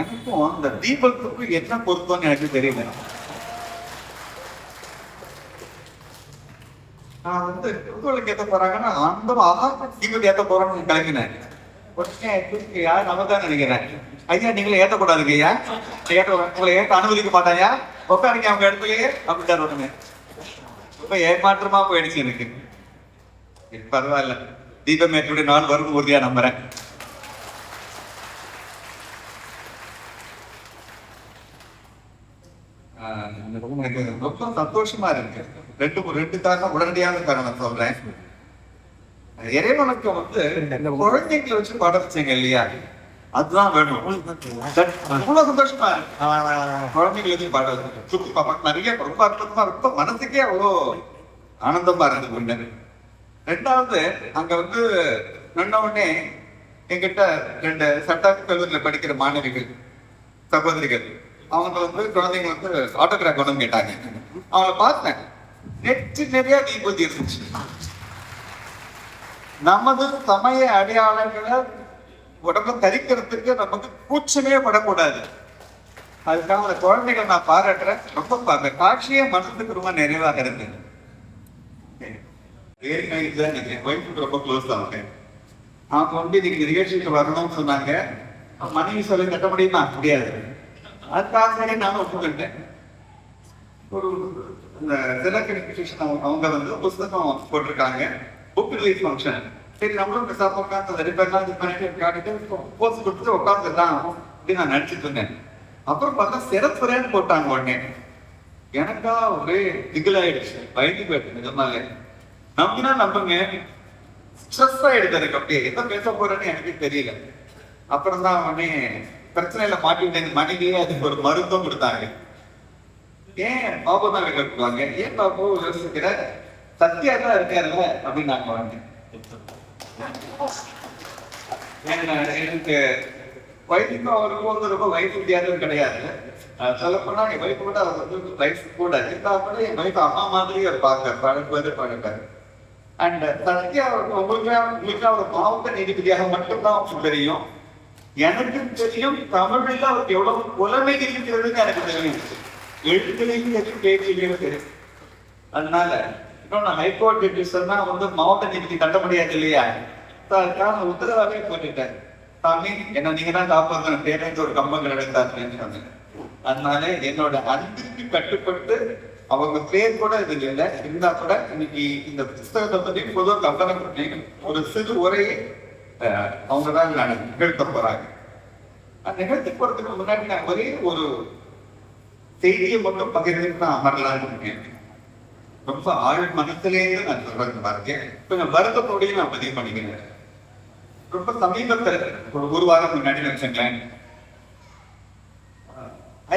எனக்கும் அந்த தீபத்துக்கும் என்ன பொருத்தம்னு எனக்கு தெரியல. நான் வந்து புதுவளுக்கு ஏற்ற போறாங்கன்னா அந்த தீபத்தை ஏற்ற போறோம்னு கிளம்பினேன். யார் நம்ம தான் நினைக்கிறேன். ஐயா நீங்களும் ஏற்றக்கூடாதுங்க ஐயா, உங்களை ஏற்ற அனுமதிக்க மாட்டாயா, உட்காருங்க அவங்க இடத்துலயே அப்படித்தான் ஒண்ணுமே. ரொம்ப ஏமாற்றமா போயிடுச்சு எனக்கு. பரவாயில்ல, தீபம் ஏற்றுடைய நாள் வரும் உறுதியா நம்புறேன். ரொம்ப சந்தோஷமா இருக்கு. ரெண்டு காரணம், உடனடியான காரணம் சொல்றேன். இறைவனுக்கு வந்து குழந்தைங்களை வச்சு பாட வச்சீங்க இல்லையா, அதுதான் வேணும். அவ்வளவு சந்தோஷமா இருக்கு. குழந்தைங்களை வச்சு பாட வச்சு சுத்தி பாப்பாக்கு நிறைய ரொம்ப அர்த்தமா ரொம்ப மனசுக்கே அவ்வளோ ஆனந்தமா இருந்தது ஒண்ணு. ரெண்டாவது, அங்க வந்து நின்ன உடனே என்கிட்ட 2 சட்ட கல்லூரியில படிக்கிற மாணவிகள் சகோதரிகள், அவங்க வந்து குழந்தைங்க வந்து ஆட்டோகிராஃப் கொண்டு கேட்டாங்க. அவங்கள பார்த்தேன், நெட்டு நிறைய தீபதி இருந்துச்சு. நமது சமய அடையாளங்களை உடம்பு தரிக்கிறதுக்கு நமக்கு கூச்சமே படக்கூடாது. அதுக்காக அந்த குழந்தைகள் நான் பாராட்டுறேன். ரொம்ப அந்த காட்சியே மனசுக்கு ரொம்ப நிறைவாக இருக்கு. ரொம்ப க்ளோஸ் ஆகும். அவங்க வந்து இன்னைக்கு நிகழ்ச்சிக்கு வரணும்னு சொன்னாங்க. மனைவி சொல்லி கட்ட முடியுமா? முடியாது. அதுக்காக நானும் ஒப்புக்கிட்டேன். ஒரு இந்த செலக்ட் அவங்க வந்து புத்தகம் போட்டிருக்காங்க, புக் ரிலீஸ் ஃபங்க்ஷன். சரி நம்மளும் பெருசாக உட்காந்து 2 பேர்லாம் இது பண்ணிட்டு காட்டிட்டு போஸ்ட் கொடுத்துட்டு உட்காந்துடலாம் அப்படின்னு நான் நினைச்சிட்டு இருந்தேன். அப்புறம் பார்த்தா சிறப்புறேன்னு போட்டாங்க. உடனே எனக்கா ஒரே திகிலாயிடுச்சு, பயந்து போயிட்டு. நிஜமாலே நம்புங்க, ஸ்ட்ரெஸ் ஆயிடுது எனக்கு. அப்படியே என்ன பேச போறேன்னு எனக்கு தெரியல. அப்புறம் தான் உடனே பிரச்சனையில மாட்டிவிட்டேன். மனைவியே அதுக்கு ஒரு மருத்துவம் கொடுத்தாங்க. ஏன் பாபு தான் கேட்பாங்க, ஏன் பாபு யோசிக்கிற, சத்தியா தான் இருக்காருல்ல அப்படின்னு நான் வந்தேன். எனக்கு வயசுக்கும் அவருக்கும் வந்து ரொம்ப வயசு வித்தியாசம் கிடையாது. சொல்லப்போனா என் வயசு கூட அவர் வந்து வயசு கூட இருந்தா கூட என் வயசு அம்மா மாதிரியே இருப்பாங்க, பழக்காரு. அண்ட் சத்தியா உங்களுக்கு அவர் மாவட்ட நீதிபதியாக மட்டும்தான் அவருக்கு தெரியும். எனக்கு தெரியும் தமிழ்ல அவருக்கு எவ்வளவு புலமை இருக்கிறதுன்னு எனக்கு தெரியும். எழுத்துலையும் சரி, பேச்சிலையும் சரி. அதனால இன்னொன்னு ஹைகோர்ட் ஜட்ஜஸ்னா வந்து மாவட்ட நீதிபதி கட்ட முடியாது இல்லையா, அதுக்கான உத்தரவாகவே போட்டுட்டேன். சாமி என்ன நீங்க தான் காப்பாற்றணும், தேர்ந்து ஒரு கம்பங்கள் எடுத்தாருன்னு சொன்னேன். அதனால என்னோட அன்புக்கு கட்டுப்பட்டு அவங்க பேர் கூட இது இல்லை இருந்தா கூட இன்னைக்கு இந்த புத்தகத்தை பற்றி பொதுவாக கம்பனை பண்ணி ஒரு சிறு உரையை அவங்கதான் நிகழ்த்த போறாங்க. அந்த நிகழ்ச்சி போறதுக்கு முன்னாடி நான் ஒரே ஒரு செய்தியை மட்டும் பகிர்ந்து நான் அமரலான்னு இருக்கேன். ரொம்ப ஆழ் மனத்திலேயே நான் சொல்றது பாருங்க. கொஞ்சம் வருத்தத்தோடையும் நான் பதிவு பண்ணிக்கிறேன். ரொம்ப சமீபத்தில் ஒரு வாரம் முன்னாடி வச்சுங்களேன்,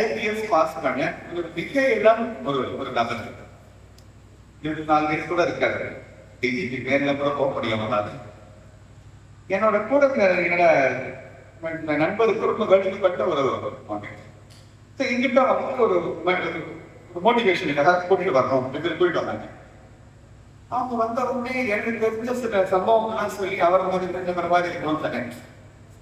ஐபிஎஸ் பாஸ் பண்ண ஒரு மிக இளம் ஒரு நபர் 24 வயசு கூட இருக்காரு. டிஜிபி பேர்ல கூட போக முடியாது. என்னோட கூட என்னோட நண்பர் குடும்ப கழிக்கப்பட்ட ஒரு இங்கிட்ட வந்து ஒரு மோட்டிவேஷனுக்காக கூட்டிட்டு வரணும் கூட்டிட்டு வந்தாங்க. அவங்க வந்தவுடனே எனக்கு தெரிஞ்ச சில சம்பவங்கள்லாம் சொல்லி அவர் மாதிரி இருக்கணும் சொன்னேன்.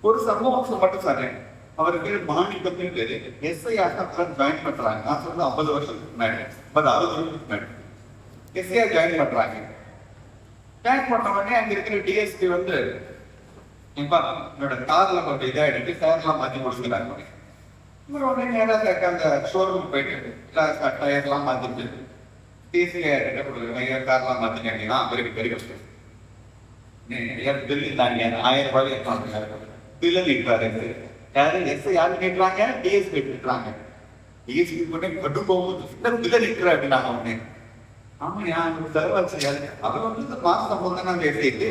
ஒரு சம்பவம் மட்டும் சொன்னேன். அவருக்கு மாணிக்கத்தின் பேரு எஸ்ஐயாக ஜாயின் பண்றாங்க. நான் சொல்றது 50 வருஷத்துக்கு முன்னாடி, 60 வருஷத்துக்கு முன்னாடி எஸ்ஐயா ஜாயின் பண்றாங்க. ஜாயின் பண்ண உடனே அங்க இருக்கிற டிஎஸ்பி வந்து என்னோட கார்ல கொஞ்சம் இதாயிட்டு கார்லாம் மாத்தி கொடுத்துக்கிறாங்க. உடனே நேராக அந்த ஷோரூம் போயிட்டு டயர்லாம் மாத்திட்டு டிஎஸ்பியா என்ன கொடுக்குறாங்க, கார்லாம் மாத்திங்க அப்படின்னா அவருக்கு பெரிய கஷ்டம். பில் தாங்க 1000 ரூபாய் பில்ல நிற்கிறாரு. யாரு எஸ்ஐ யாரு கேட்கறாங்க, டிஎஸ்பி கேட்கறாங்க. டிஎஸ்பி பண்ணி கட்டு போகும்போது பில்ல நிற்கிற அப்படின்னாங்க. உடனே ஆமா யாரு தருவாச்சு அவர் வந்து மாசம் சம்பவம் தான் நாங்கள் எஸ்ஐக்கு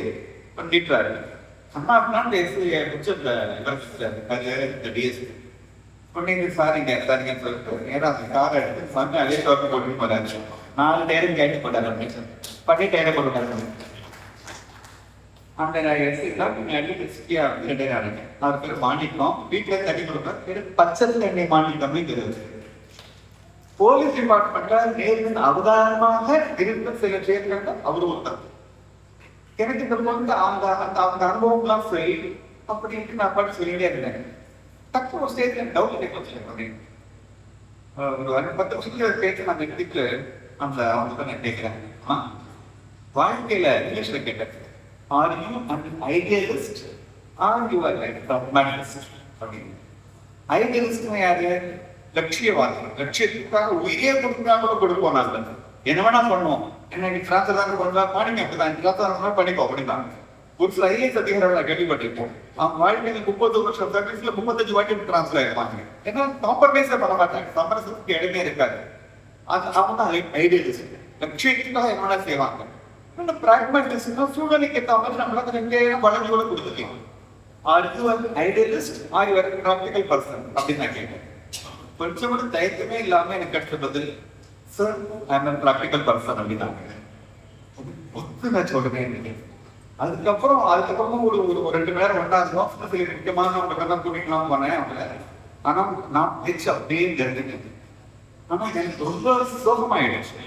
பண்ணிட்டுறாரு. அம்மா அப்படின்னா அந்த எஸ்ஐ இந்த டிஎஸ்பி பண்ணி சாரிங்க சொல்லிட்டு நேரம் அந்த காரை எடுத்து சாமி அதே டோர் போட்டு போறாரு. 4 டயரும் கேட்டு போட்டாரு. பண்ணி டயரை போட்டு அந்த அவர் பேர் மாணிக்கம். வீட்டுல தண்ணி கொடுப்பார், பச்சை எண்ணெய் மாணிக்கம்னு தெரியுது. போலீஸ் டிபார்ட்மெண்ட்ல நேரில் அவதாரமாக இருந்த சில பேர்கள் அவரு ஒருத்தர். எனக்கு இந்த பொண்ணு அவங்க அனுபவம்லாம் சொல்லி அப்படின்ட்டு நான் பாட்டு சொல்லிட்டே இருந்தேன். டக்கு ஒரு ஸ்டேஜ்ல டவுட் கேட்க ஒரு 10 வருஷத்துல பேச்சு நான் எடுத்துட்டு அவங்க நான் கேட்கிறேன், வாழ்க்கையில இங்கிலீஷ்ல கேட்டேன், are you an idealist or you are like pragmatist அப்படின்னு. ஐடியலிஸ்ட்னா யாரு? லட்சியவாதி. லட்சியத்துக்காக உயிரே கொடுக்குறாங்க கூட கொடுப்போம். நாங்கள் என்ன வேணா பண்ணுவோம். என்ன டிரான்ஸ்ஃபர் தான் பண்ணுவாங்க, பாருங்க அப்படிதான் டிரான்ஸ்ஃபர் பண்ணிப்போம் அப்படின்னாங்க. ஒரு சில ஐஏஎஸ் அதிகாரிகளை கேள்விப்பட்டிருப்போம், அவங்க வாழ்க்கையில 30 வருஷம் சர்வீஸ்ல 35 வாட்டி டிரான்ஸ்ஃபர் ஆயிருப்பாங்க. ஏன்னா காம்ப்ரமைஸே பண்ண மாட்டாங்க, சமரசத்துக்கு இடமே இருக்காது. அவங்க தான் ஐடியலிஸ்ட். லட்சியத்துக்காக என்ன வேணா செய்வாங்க. பிராக்மேட்டிஸ்ட்னா சூழ்நிலைக்கு ஏற்ற மாதிரி நம்மளால ரெண்டே வளர்ச்சியோட கொடுத்துக்கலாம். R you an idealist or you R practical person அப்படின்னு நான் கேட்டேன். கொஞ்சம் கூட தயக்கமே இல்லாம எனக்கு கிடைச்ச பதில், sir I am practical person அப்படின்னாங்க. நான் சொல்றேன். அதுக்கப்புறம் ஒரு 2 மணி நேரம் ஒன்றாந்தோம். சில முக்கியமான கூட்டிக்கலாம் போனேன் அவங்கள. ஆனா நான் பேச்சு அப்படியே தெரிஞ்சுட்டேன். ஆனா எனக்கு ரொம்ப சோகமாயிடுச்சு.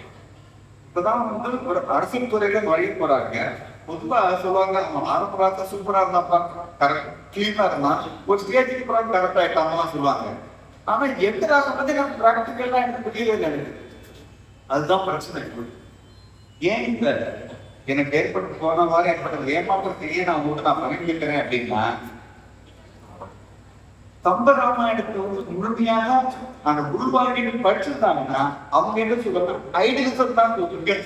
இப்பதான் ஒரு அரசியல் துறையில நுழைய போறாங்க. பொதுவா சொல்லுவாங்க, ஆரம்ப சூப்பரா இருந்தா கரெக்ட் கிளீனா இருந்தா ஒரு ஸ்டேஜுக்கு பிறகு கரெக்ட் ஆயிட்டாங்க சொல்லுவாங்க. ஆனா எதிராக வந்து நம்ம பிராக்டிக்கலா எனக்கு புரியவே இல்லை. அதுதான் பிரச்சனை. ஏன் இந்த எனக்கு ஏற்பட்டு போன வாரம் ஏற்பட்டது ஏமாற்றத்தையே நான் உங்களுக்கு நான் பகிர்ந்துக்கிறேன் அப்படின்னா, கம்பராமாயணத்தை முழுமையாக அந்த குருவாகிகள் படிச்சிருந்தாங்கன்னா அவங்க என்ன சொல்லுவாங்க, ஐடியலிசம் தான்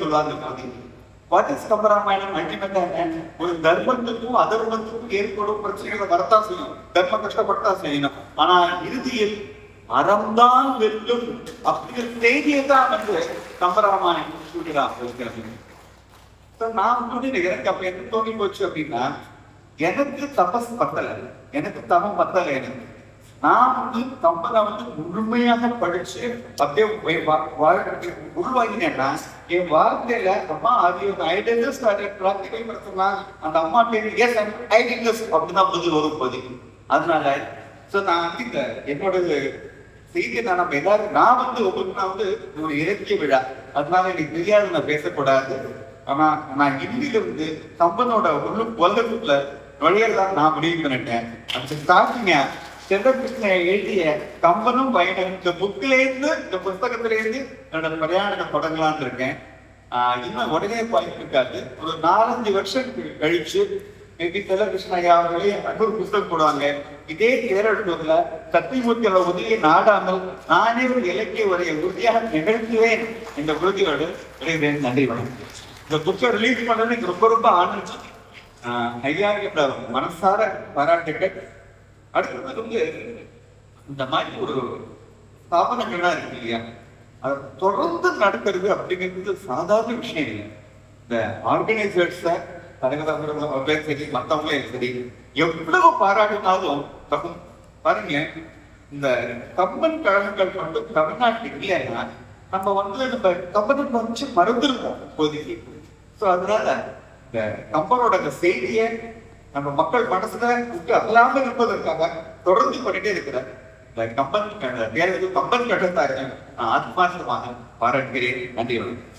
சொல்லுவாங்க. What is Kambaramayanam? அல்டிமேட்டா ஒரு தர்மத்துக்கும் அதர்மத்துக்கும் ஏற்படும் பிரச்சனைகளை வரத்தான் செய்யும். தர்மம் கஷ்டப்பட்டா செய்யணும். ஆனா இறுதியில் அறம்தான் வெல்லும் அப்படிங்கிற செய்தியை தான் வந்து கம்பராமாயணம் சொல்லிடாங்க. நான் எனக்கு அப்ப என்ன தோணி போச்சு அப்படின்னா, எனக்கு தபஸ் பத்தல, எனக்கு தவம் பத்தல. எனக்கு நான் வந்து கம்பனை வந்து முழுமையாக படிச்சு அப்படியே உருவாங்கினேன்னா என் வார்த்தையில அம்மா அது ஐடியலிஸ்ட் பிராக்டிகல் படுத்தா அந்த அம்மா பேரு எஸ் ஐடியலிஸ்ட் அப்படிதான் பதில் வரும் போது. அதனால நான் வந்து என்னோட செய்தியை நம்ம எல்லாரும் நான் வந்து உங்களுக்கு நான் வந்து ஒரு இலக்கிய விழா, அதனால எனக்கு தெரியாது நான் பேசக்கூடாது. ஆனா நான் இந்தியிலிருந்து கம்பனோட உலகத்துக்குள்ள நுழையதான் நான் முடிவு பண்ணிட்டேன். அந்த ஸ்டார்டிங்க செல்வகிருஷ்ண எழுதிய கம்பனும் பயணம் இந்த புக்கிலேருந்து இந்த புஸ்தகத்திலேருந்து என்னோட பிரயாணத்தை தொடங்கலான்னு இருக்கேன். இன்னும் உடனே வாய்ப்பு இருக்காது. ஒரு 4-5 வருஷம் கழிச்சு மேபி செல்வகிருஷ்ண ஐயா அவர்களே ஒரு புஸ்தகம் போடுவாங்க. இதே தேரடுல சத்தியமூர்த்தியோட உதவியை நாடாமல் நானே ஒரு இலக்கிய உரையை உறுதியாக நிகழ்த்துவேன் என்ற உறுதியோடு விளைவேன். நன்றி, வணக்கம். இந்த புக்கை ரிலீஸ் பண்ணது எனக்கு ரொம்ப ஆனந்தம். ஐயா மனசார பாராட்டுகள். அடுத்தது வந்து இந்த மாதிரி ஒரு ஸ்தாபனங்கள்லாம் இருக்கு இல்லையா, அது தொடர்ந்து நடக்கிறது அப்படிங்கிறது சாதாரண விஷயம் இல்லை. இந்த ஆர்கனைசர்ஸ தலைவர்களும் சரி மற்றவங்களே சரி எவ்வளவு பாராட்டினாலும் தகும். பாருங்க, இந்த கம்பன் கழகங்கள் மட்டும் தமிழ்நாட்டில் இல்லைன்னா நம்ம வந்து நம்ம கம்பனை வந்து மறந்துருக்கோம் இப்போதைக்கு. ஸோ அதனால இந்த கம்பனோட அந்த செய்தியை நம்ம மக்கள் மனசுல அல்லாம இருப்பதற்காக தொடர்ந்து பண்ணிட்டே இருக்கிறார். இந்த கம்பன் கம்பன் கட்டத்தாரு நான் ஆத்மார்த்தமாக பாராட்டுகிறேன். நன்றி.